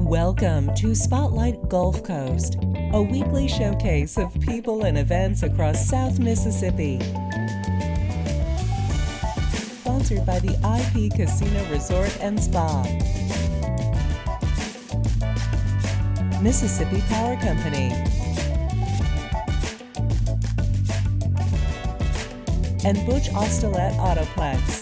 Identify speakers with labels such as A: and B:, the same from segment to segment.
A: Welcome to Spotlight Gulf Coast, a weekly showcase of people and events across South Mississippi. Sponsored by the IP Casino Resort and Spa, Mississippi Power Company, and Butch Ostelet Autoplex.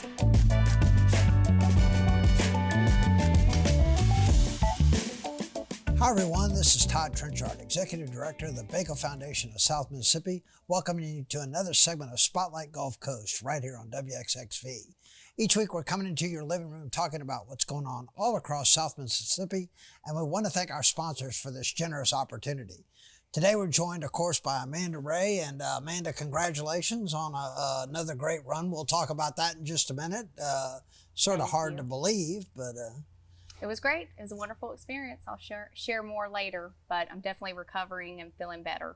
B: Hi everyone, this is Todd Trenchard, Executive Director of the Baco Foundation of South Mississippi, welcoming you to another segment of Spotlight Gulf Coast right here on WXXV. Each week we're coming into your living room talking about what's going on all across South Mississippi, and we want to thank our sponsors for this generous opportunity. Today we're joined, of course, by Amanda Ray, and Amanda, congratulations on another great run. We'll talk about that in just a minute. Sort of hard to believe, but...
C: It was great. It was a wonderful experience. I'll share more later, but I'm definitely recovering and feeling better.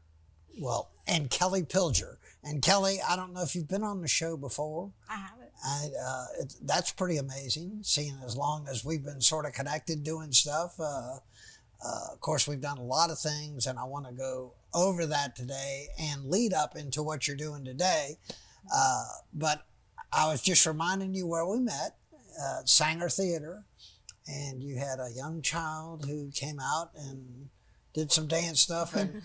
B: Well, and Kelly Pilger. And Kelly, I don't know if you've been on the show before.
C: I haven't.
B: That's pretty amazing, seeing as long as we've been sort of connected doing stuff. Of course, we've done a lot of things, and I want to go over that today and lead up into what you're doing today. But I was just reminding you where we met, Sanger Theater. And you had a young child who came out and did some dance stuff, and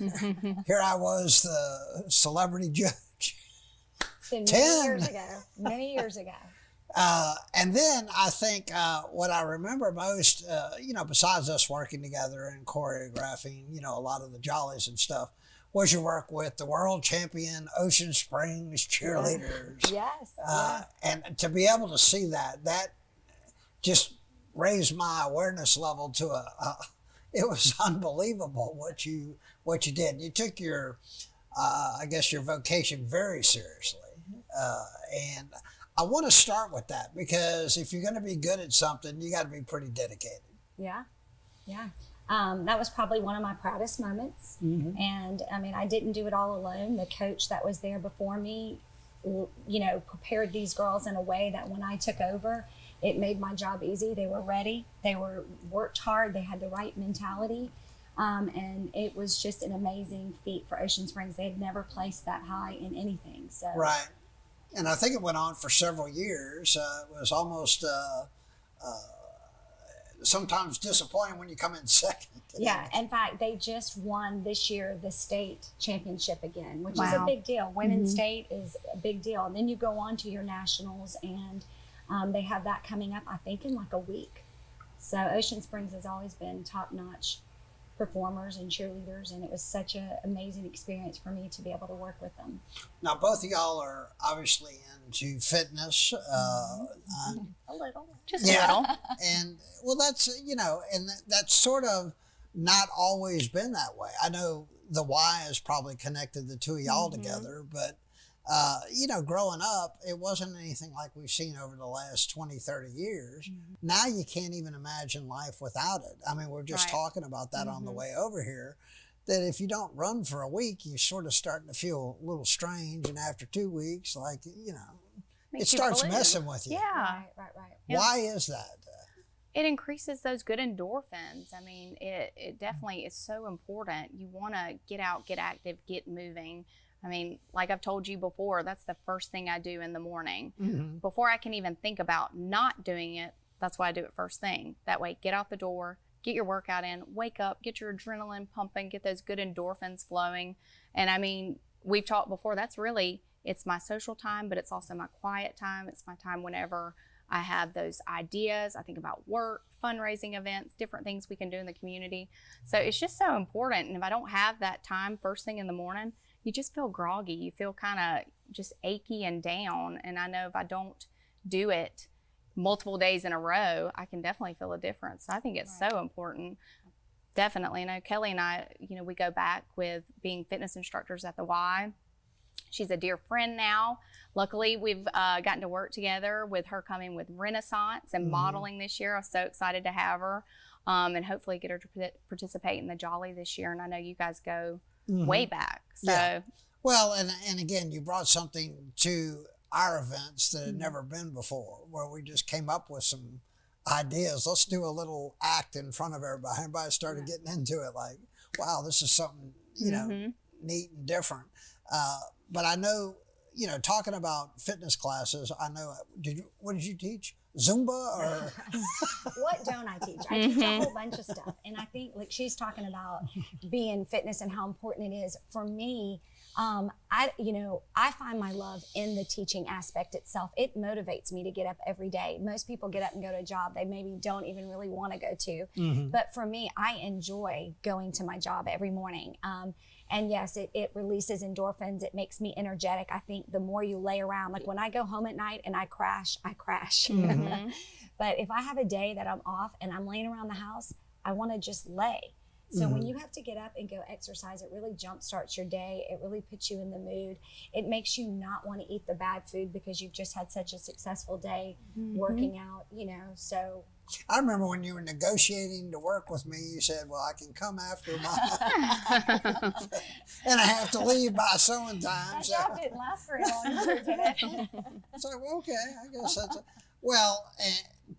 B: here I was, the celebrity judge.
D: It's been many years ago.
B: And then I think what I remember most, besides us working together and choreographing, a lot of the jollies and stuff, was your work with the world champion Ocean Springs cheerleaders.
D: Yes.
B: And to be able to see that just raised my awareness level to it was unbelievable what you did. You took your your vocation very seriously, and I want to start with that, because if you're going to be good at something, you got to be pretty dedicated.
D: Yeah. That was probably one of my proudest moments. Mm-hmm. And I didn't do it all alone. The coach that was there before me, prepared these girls in a way that when I took over, it made my job easy. They were ready. They worked hard. They had the right mentality. And it was just an amazing feat for Ocean Springs. They had never placed that high in anything. So.
B: Right. And I think it went on for several years. It was almost sometimes disappointing when you come in second.
D: Yeah. In fact, they just won this year the state championship again, which
C: Wow.
D: is a big deal. Winning state is a big deal. And then you go on to your nationals, and they have that coming up, I think, in like a week. So Ocean Springs has always been top-notch performers and cheerleaders, and it was such an amazing experience for me to be able to work with them. Now,
B: both of y'all are obviously into fitness.
D: A little.
C: Just a little.
B: And, well, that's, and that's sort of not always been that way. I know the Y has probably connected the two of y'all together, but growing up, it wasn't anything like we've seen over the last 20, 30 years. Mm-hmm. Now you can't even imagine life without it. We're just talking about that on the way over here, that if you don't run for a week, you're sort of starting to feel a little strange. And after 2 weeks, it starts messing with you.
C: Yeah.
D: Right.
B: Why is that?
C: It increases those good endorphins. It definitely is so important. You want to get out, get active, get moving. Like I've told you before, that's the first thing I do in the morning. Mm-hmm. Before I can even think about not doing it, that's why I do it first thing. That way, get out the door, get your workout in, wake up, get your adrenaline pumping, get those good endorphins flowing. And we've talked before, it's my social time, but it's also my quiet time. It's my time whenever I have those ideas. I think about work, fundraising events, different things we can do in the community. So it's just so important. And if I don't have that time first thing in the morning, you just feel groggy. You feel kind of just achy and down. And I know if I don't do it multiple days in a row, I can definitely feel a difference. So I think it's so important. Definitely. I know Kelly and I, we go back with being fitness instructors at the Y. She's a dear friend now. Luckily, we've gotten to work together with her coming with Renaissance and modeling this year. I'm so excited to have her and hopefully get her to participate in the Jolly this year. And I know you guys go way back. So,
B: yeah. Well, and again, you brought something to our events that had never been before, where we just came up with some ideas. Let's do a little act in front of everybody. Everybody started getting into it like, wow, this is something, neat and different. But I know, talking about fitness classes, I know, what did you teach? Zumba or?
D: What don't I teach? I teach a whole bunch of stuff. And I think like she's talking about being fitness and how important it is. For me, I find my love in the teaching aspect itself. It motivates me to get up every day. Most people get up and go to a job they maybe don't even really want to go to. But for me, I enjoy going to my job every morning. And yes, it releases endorphins. It makes me energetic. I think the more you lay around, like when I go home at night and I crash. But if I have a day that I'm off and I'm laying around the house, I want to just lay. So when you have to get up and go exercise, it really jumpstarts your day. It really puts you in the mood. It makes you not want to eat the bad food because you've just had such a successful day working out, so.
B: I remember when you were negotiating to work with me, you said, well, I can come after my, and I have to leave by sewing time.
D: That job didn't last very long, did it?
B: So, okay, I guess that's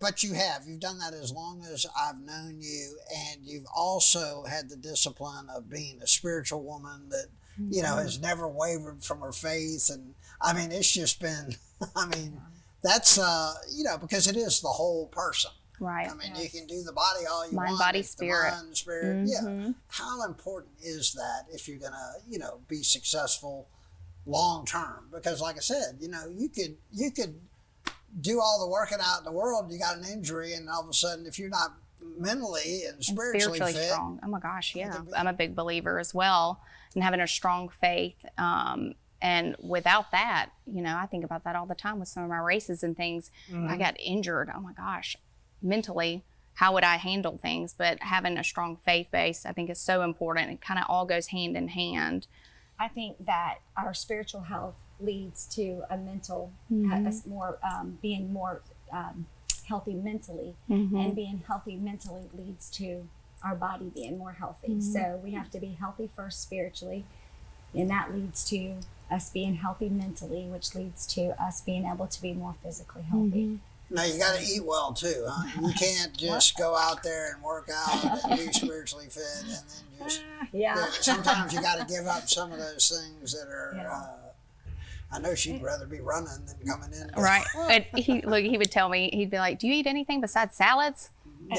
B: but you've done that as long as I've known you, and you've also had the discipline of being a spiritual woman that, has never wavered from her faith. And I mean, it's just been, that's, because it is the whole person.
C: Right.
B: I mean, you can do the body all you want.
C: Mind, body, spirit.
B: Mind, spirit. Yeah. How important is that if you're going to, be successful long term? Because like I said, you could do all the working out in the world, you got an injury, and all of a sudden, if you're not mentally and spiritually fit,
C: strong. Oh my gosh, yeah. I'm a big believer as well, and having a strong faith. And without that, I think about that all the time with some of my races and things. I got injured. Oh my gosh. Mentally, how would I handle things? But having a strong faith base, I think, is so important. It kind of all goes hand in hand.
D: I think that our spiritual health leads to a mental, being more healthy mentally, and being healthy mentally leads to our body being more healthy. So we have to be healthy first spiritually, and that leads to us being healthy mentally, which leads to us being able to be more physically healthy.
B: Now you got to eat well too, huh? You can't just go out there and work out and be spiritually fit, and then just sometimes you got to give up some of those things that are. I know she'd rather be running than coming in.
C: Right. But he would tell me, he'd be like, "Do you eat anything besides salads?"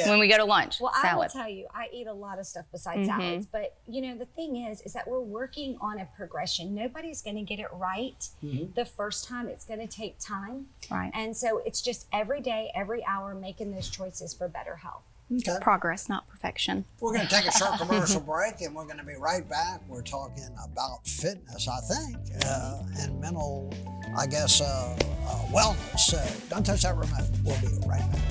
C: When we go to lunch,
D: well,
C: salad.
D: I will tell you, I eat a lot of stuff besides salads. But the thing is that we're working on a progression. Nobody's going to get it right the first time. It's going to take time.
C: Right.
D: And so it's just every day, every hour, making those choices for better health.
B: Okay.
C: Progress, not perfection.
B: We're going to take a short commercial break, and we're going to be right back. We're talking about fitness, I think, and mental, wellness. So don't touch that remote. We'll be right back.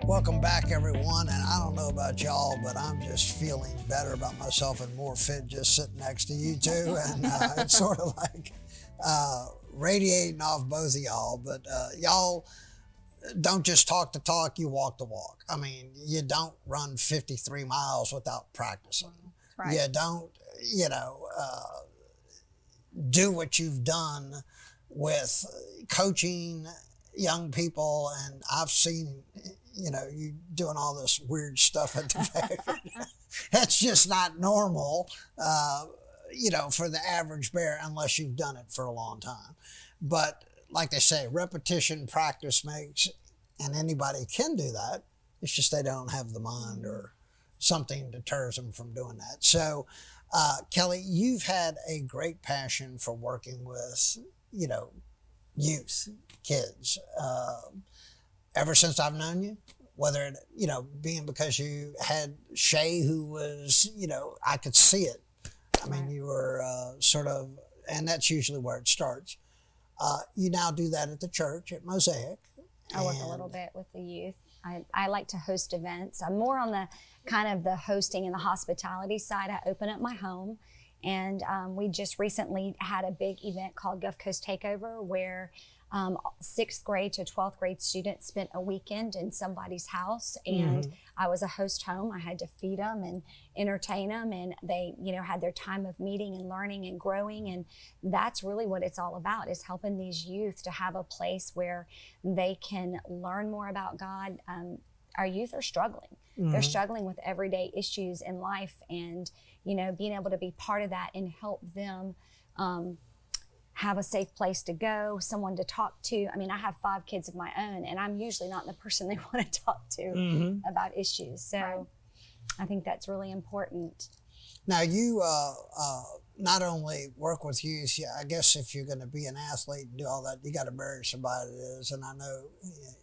B: Welcome back, everyone, and I don't know about y'all, but I'm just feeling better about myself and more fit just sitting next to you two, and it's sort of like radiating off both of y'all, but y'all don't just talk the talk, you walk the walk. I mean, you don't run 53 miles without practicing.
C: Right.
B: You don't, do what you've done with coaching young people, and I've seen you doing all this weird stuff at the fair. That's just not normal, for the average bear unless you've done it for a long time. But like they say, repetition, practice makes, and anybody can do that. It's just they don't have the mind or something deters them from doing that. So, Kelly, you've had a great passion for working with, youth, kids, ever since I've known you, whether it, being because you had Shay, who was, I could see it. I mean, you were sort of, and that's usually where it starts. You now do that at the church at Mosaic.
D: I work a little bit with the youth. I like to host events. I'm more on the kind of the hosting and the hospitality side. I open up my home, and we just recently had a big event called Gulf Coast Takeover, where 6th grade to 12th grade students spent a weekend in somebody's house, and I was a host home. I had to feed them and entertain them, and they, had their time of meeting and learning and growing. And that's really what it's all about, is helping these youth to have a place where they can learn more about God. Our youth are struggling. They're struggling with everyday issues in life, and, being able to be part of that and help them have a safe place to go, someone to talk to. I mean, I have 5 kids of my own, and I'm usually not the person they want to talk to about issues. So I think that's really important.
B: Now, you not only work with youth, I guess if you're going to be an athlete and do all that, you got to marry somebody that is. And I know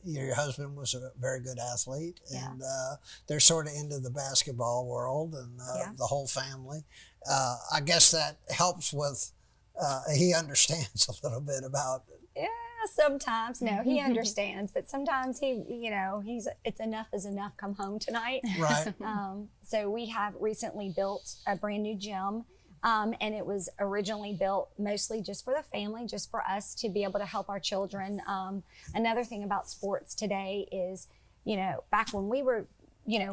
B: your husband was a very good athlete, and they're sort of into the basketball world, and the whole family. I guess that helps with, he understands a little bit about it.
D: Yeah, sometimes. No, he understands, but sometimes he's it's enough is enough. Come home tonight.
B: Right.
D: So we have recently built a brand new gym, and it was originally built mostly just for the family, just for us to be able to help our children. Another thing about sports today is, back when we were,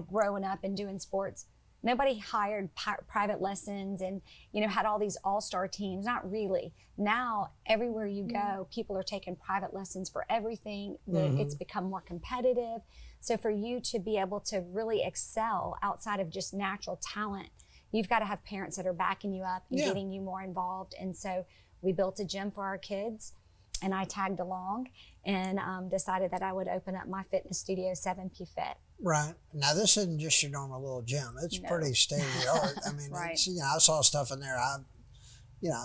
D: growing up and doing sports, nobody hired private lessons and, had all these all-star teams. Not really. Now, everywhere you go, people are taking private lessons for everything. It's become more competitive. So for you to be able to really excel outside of just natural talent, you've got to have parents that are backing you up and getting you more involved. And so we built a gym for our kids, and I tagged along and decided that I would open up my fitness studio, 7P Fit.
B: Right. Now, this isn't just your normal little gym. It's pretty state-of-the-art. I mean, it's, I saw stuff in there. I'm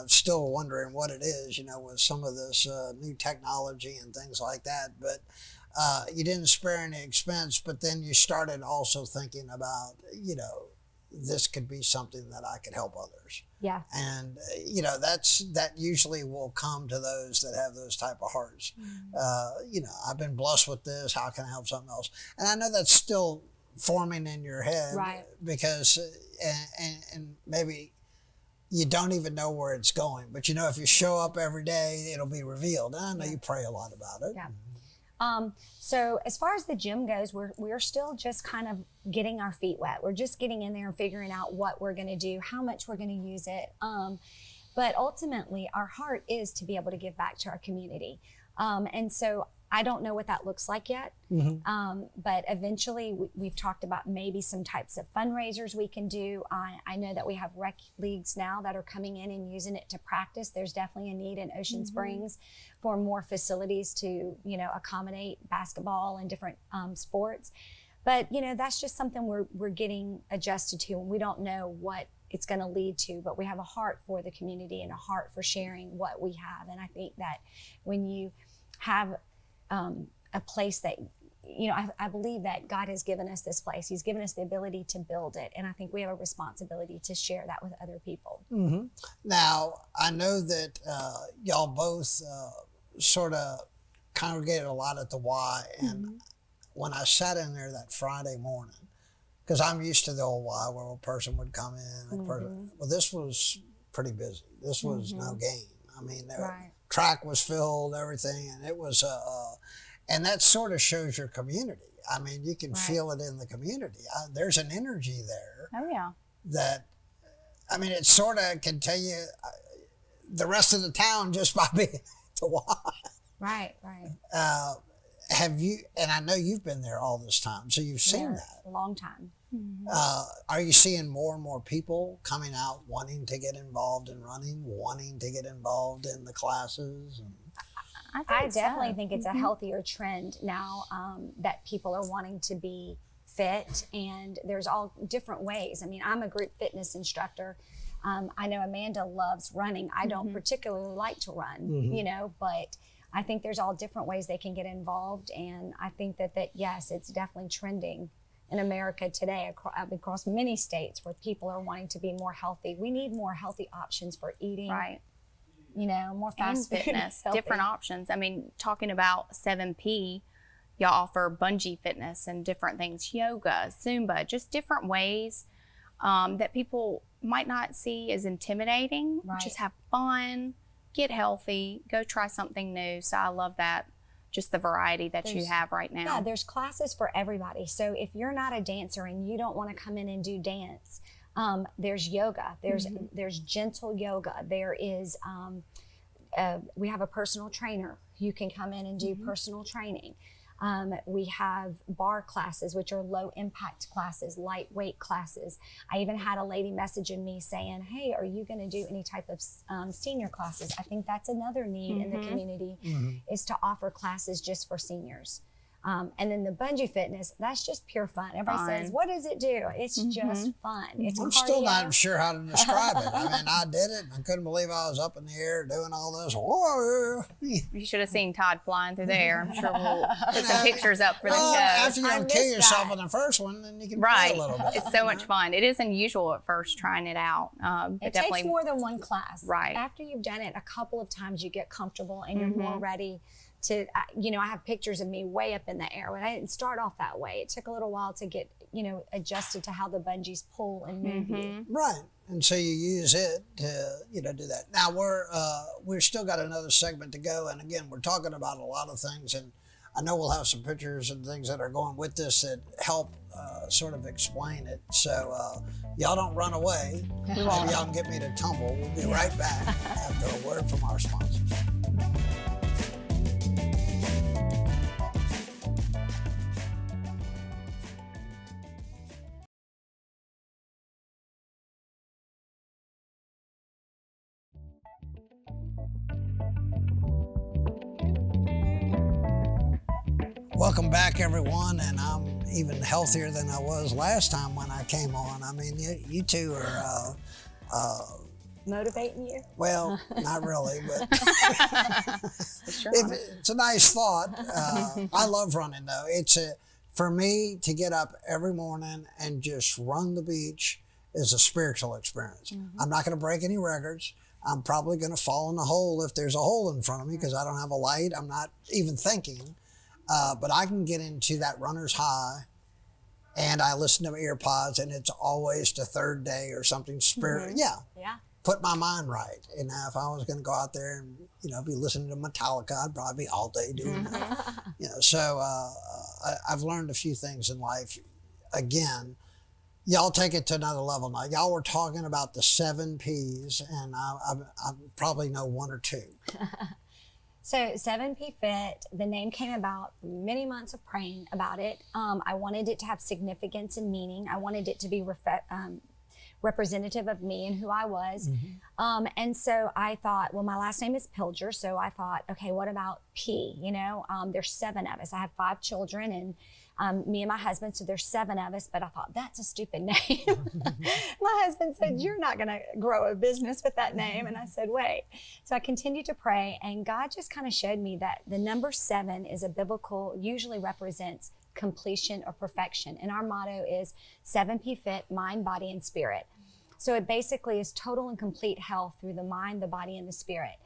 B: still wondering what it is, with some of this new technology and things like that. But you didn't spare any expense, but then you started also thinking about, this could be something that I could help others.
D: Yeah.
B: And, that usually will come to those that have those type of hearts. I've been blessed with this. How can I help something else? And I know that's still forming in your head.
D: Right.
B: Because, and maybe you don't even know where it's going. But, if you show up every day, it'll be revealed. And I know you pray a lot about it.
D: Yeah. So as far as the gym goes, we're still just kind of getting our feet wet. We're just getting in there and figuring out what we're going to do, how much we're going to use it. But ultimately, our heart is to be able to give back to our community. And so I don't know what that looks like yet. But eventually, we've talked about maybe some types of fundraisers we can do. I know that we have rec leagues now that are coming in and using it to practice. There's definitely a need in Ocean Springs for more facilities to, accommodate basketball and different sports. But, that's just something we're getting adjusted to, and we don't know what it's going to lead to, but we have a heart for the community and a heart for sharing what we have. And I think that when you have a place that, I believe that God has given us this place. He's given us the ability to build it. And I think we have a responsibility to share that with other people.
B: Now, I know that y'all both sort of congregated a lot at the Y. And when I sat in there that Friday morning, because I'm used to the old Y where a person would come in. Well, this was pretty busy. This was no game. I mean, track was filled, everything, and it was and that sort of shows your community. I mean, you can feel it in the community. There's an energy there.
C: Oh yeah.
B: That, I mean, it sort of can tell you the rest of the town just by being at the Y.
D: Right.
B: Have you? And I know you've been there all this time, so you've seen that
D: a long time.
B: Are you seeing more and more people coming out wanting to get involved in running, wanting to get involved in the classes? And
D: I definitely think it's a healthier trend now, that people are wanting to be fit, and there's all different ways. I mean, I'm a group fitness instructor. I know Amanda loves running. I don't particularly like to run, but I think there's all different ways they can get involved. And I think that yes, it's definitely trending in America today, across many states, where people are wanting to be more healthy. We need more healthy options for eating. Right. More fast
C: fitness, different options. I mean, talking about 7P, y'all offer bungee fitness and different things, yoga, Zumba, just different ways that people might not see as intimidating. Just have fun, get healthy, go try something new. So I love that, just the variety that you have right now.
D: Yeah, there's classes for everybody. So if you're not a dancer and you don't want to come in and do dance, there's yoga, there's gentle yoga, there is we have a personal trainer. You can come in and do personal training. We have bar classes, which are low impact classes, lightweight classes. I even had a lady messaging me saying, hey, are you going to do any type of senior classes? I think that's another need in the community, is to offer classes just for seniors. And then the bungee fitness, that's just pure fun. Everybody says, what does it do? It's just fun. It's
B: I'm
D: cardio.
B: still not sure how to describe it. I mean, I did it, and I couldn't believe I was up in the air doing all this. Whoa.
C: You should have seen Todd flying through the air. I'm sure we'll put some pictures up for the
B: Well,
C: show.
B: after you
D: I
B: don't kill
D: missed
B: yourself
D: that.
B: on the first one, then you can
C: Right.
B: play a little bit.
C: It's so much fun. It is unusual at first trying it out. But
D: It
C: definitely
D: takes more than one class.
C: Right.
D: After you've done it a couple of times, you get comfortable and you're more ready to, I have pictures of me way up in the air, but I didn't start off that way. It took a little while to get, adjusted to how the bungees pull and move you.
B: Right. And so you use it to, do that. Now we're still got another segment to go. And again, we're talking about a lot of things, and I know we'll have some pictures and things that are going with this that help sort of explain it. So y'all don't run away. Maybe y'all can get me to tumble. We'll be right back after a word from our sponsors. Welcome back, everyone, and I'm even healthier than I was last time when I came on. I mean, you two are,
D: Motivating you?
B: well, not really, but it's a nice thought. I love running, though. For me, to get up every morning and just run the beach is a spiritual experience. I'm not going to break any records. I'm probably going to fall in the hole if there's a hole in front of me because I don't have a light. I'm not even thinking. But I can get into that runner's high, and I listen to my ear pods, and it's always the third day or something Yeah. Put my mind right. And if I was going to go out there and, be listening to Metallica, I'd probably be all day doing that. So I've learned a few things in life. Again, y'all take it to another level now. Y'all were talking about the 7 Ps, and I probably know 1 or 2.
D: So 7P Fit, the name came about many months of praying about it. I wanted it to have significance and meaning. I wanted it to be representative of me and who I was. And so I thought, well, my last name is Pilger. So I thought, okay, what about P? There's 7 of us. I have 5 children, and me and my husband, so there's 7 of us, but I thought, that's a stupid name. My husband said, you're not going to grow a business with that name. And I said, wait. So I continued to pray, and God just kind of showed me that the number 7 is usually represents completion or perfection. And our motto is 7P Fit, mind, body, and spirit. So it basically is total and complete health through the mind, the body, and the spirit.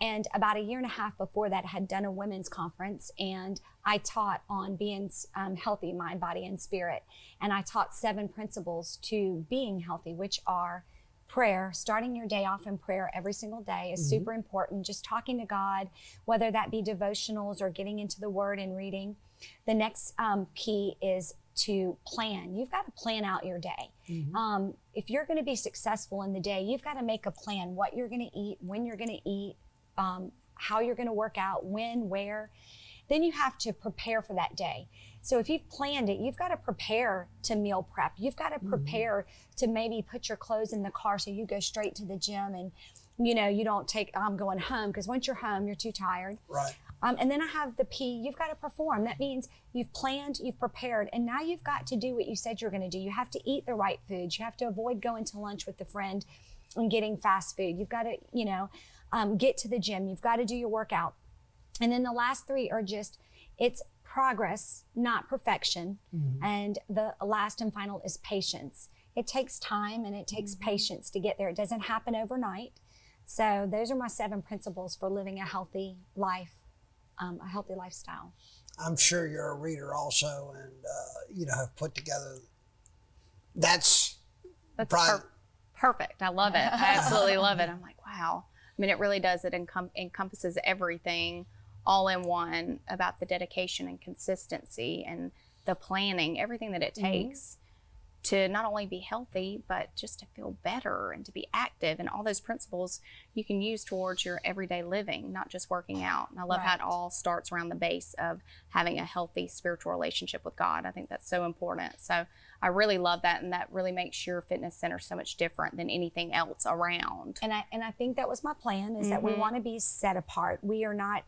D: And about a year and a half before that, I had done a women's conference, and I taught on being healthy, mind, body, and spirit. And I taught 7 principles to being healthy, which are prayer. Starting your day off in prayer every single day is super important. Just talking to God, whether that be devotionals or getting into the Word and reading. The next P is to plan. You've got to plan out your day. If you're going to be successful in the day, you've got to make a plan, what you're going to eat, when you're going to eat, how you're going to work out, when, where. Then you have to prepare for that day. So if you've planned it, you've got to prepare to meal prep. You've got to prepare to maybe put your clothes in the car so you go straight to the gym, and you don't take, I'm going home, because once you're home, you're too tired.
B: Right.
D: And then I have the P, you've got to perform. That means you've planned, you've prepared, and now you've got to do what you said you're going to do. You have to eat the right foods. You have to avoid going to lunch with a friend and getting fast food. You've got to, get to the gym. You've got to do your workout. And then the last 3 are it's progress, not perfection. And the last and final is patience. It takes time and it takes patience to get there. It doesn't happen overnight. So those are my 7 principles for living a healthy life. A healthy lifestyle.
B: I'm sure you're a reader also, and have put together. That's
C: perfect. I love it. I absolutely love it. I'm like, wow. I mean, it really does. It encompasses everything all in one about the dedication and consistency and the planning, everything that it takes to not only be healthy, but just to feel better and to be active, and all those principles you can use towards your everyday living, not just working out. And I love how it all starts around the base of having a healthy spiritual relationship with God. I think that's so important. So I really love that, and that really makes your fitness center so much different than anything else around.
D: And I think that was my plan, is that we want to be set apart. We are not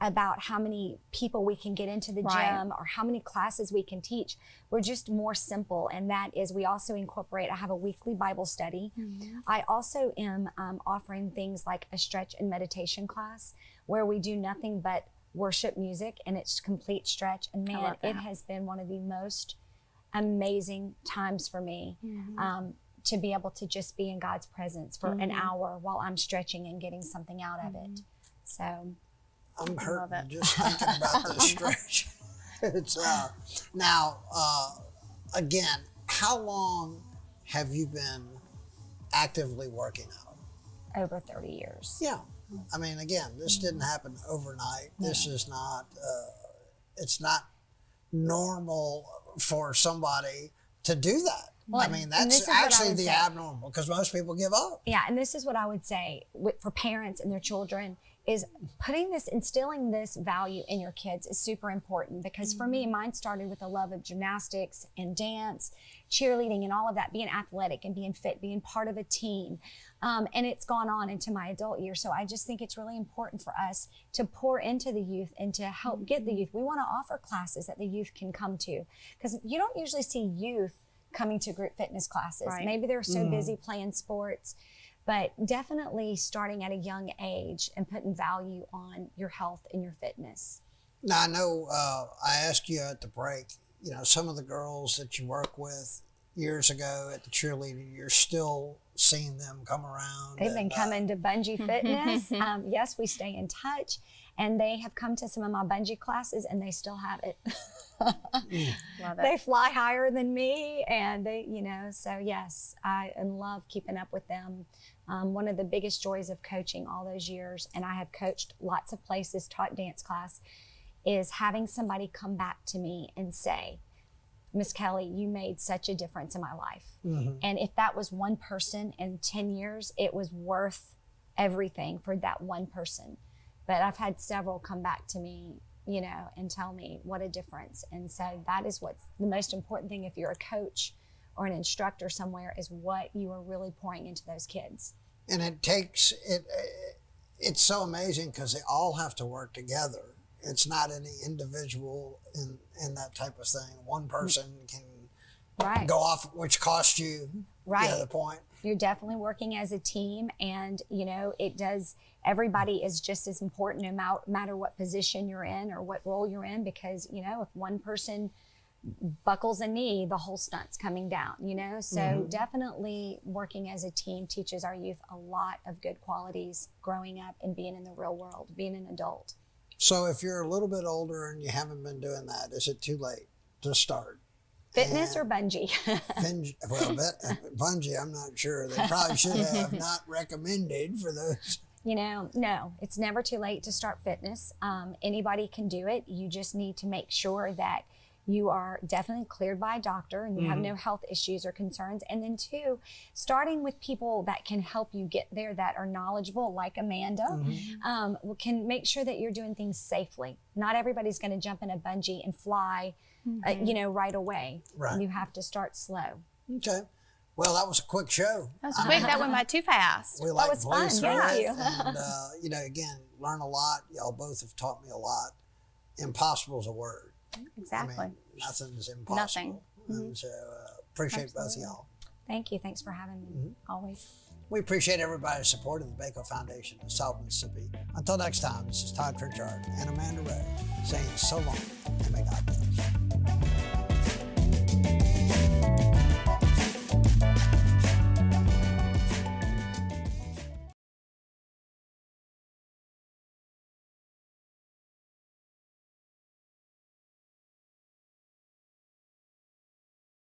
D: about how many people we can get into the gym or how many classes we can teach. We're just more simple, and that is we also incorporate, I have a weekly Bible study. I also am offering things like a stretch and meditation class where we do nothing but worship music, and it's complete stretch. And man, it has been one of the most amazing times for me to be able to just be in God's presence for an hour while I'm stretching and getting something out of it. So
B: I'm hurting just thinking about this stretch. It's now again, how long have you been actively working out?
D: Over 30 years.
B: Yeah. I mean, again, this didn't happen overnight. This is not, it's not normal for somebody to do that.
D: Well,
B: I mean, that's actually the abnormal, because most people give up.
D: Yeah, and this is what I would say for parents and their children is instilling this value in your kids is super important, because for me, mine started with a love of gymnastics and dance, cheerleading and all of that, being athletic and being fit, being part of a team. And it's gone on into my adult years. So I just think it's really important for us to pour into the youth and to help get the youth. We want to offer classes that the youth can come to, because you don't usually see youth coming to group fitness classes. Maybe they're so busy playing sports, but definitely starting at a young age and putting value on your health and your fitness.
B: Now, I know I asked you at the break, you know, some of the girls that you work with years ago at the cheerleading, you're still seeing them come around.
D: They've been coming to Bungee Fitness. Yes, we stay in touch, and they have come to some of my bungee classes, and they still have it.
C: Love it.
D: They fly higher than me, and they, you know, so yes, I love keeping up with them. One of the biggest joys of coaching all those years, and I have coached lots of places, taught dance class, is having somebody come back to me and say, Miss Kelly, you made such a difference in my life. And if that was one person in 10 years, it was worth everything for that one person. But I've had several come back to me, you know, and tell me what a difference. And so that is what's the most important thing if you're a coach or an instructor somewhere, is what you are really pouring into those kids.
B: And it takes, it's so amazing because they all have to work together. It's not any individual in that type of thing. One person can go off, which costs you the other point.
D: You're definitely working as a team, and you know, it does, everybody is just as important no matter what position you're in or what role you're in, because you know, if one person buckles a knee, the whole stunt's coming down, you know? So definitely working as a team teaches our youth a lot of good qualities growing up and being in the real world, being an adult.
B: So if you're a little bit older and you haven't been doing that, is it too late to start?
D: Fitness or bungee?
B: Well, bungee, I'm not sure. They probably should have not recommended for those.
D: You know, no, it's never too late to start fitness. Anybody can do it. You just need to make sure that you are definitely cleared by a doctor and you have no health issues or concerns. And then two, starting with people that can help you get there, that are knowledgeable, like Amanda, can make sure that you're doing things safely. Not everybody's going to jump in a bungee and fly, you know, right away.
B: Right.
D: You have to start slow.
B: Okay. Well, that was a quick show.
C: That was quick. That went by too fast.
B: We like
D: was fun. Thank you.
B: And, you know, again, learn a lot. Y'all both have taught me a lot. Impossible is a word.
C: Exactly.
B: I mean, nothing's impossible.
C: Nothing.
B: And so appreciate both of y'all.
D: Thank you. Thanks for having me. Always.
B: We appreciate everybody's support of the Baco Foundation of South Mississippi. Until next time, this is Todd Pritchard and Amanda Ray saying so long and may God bless.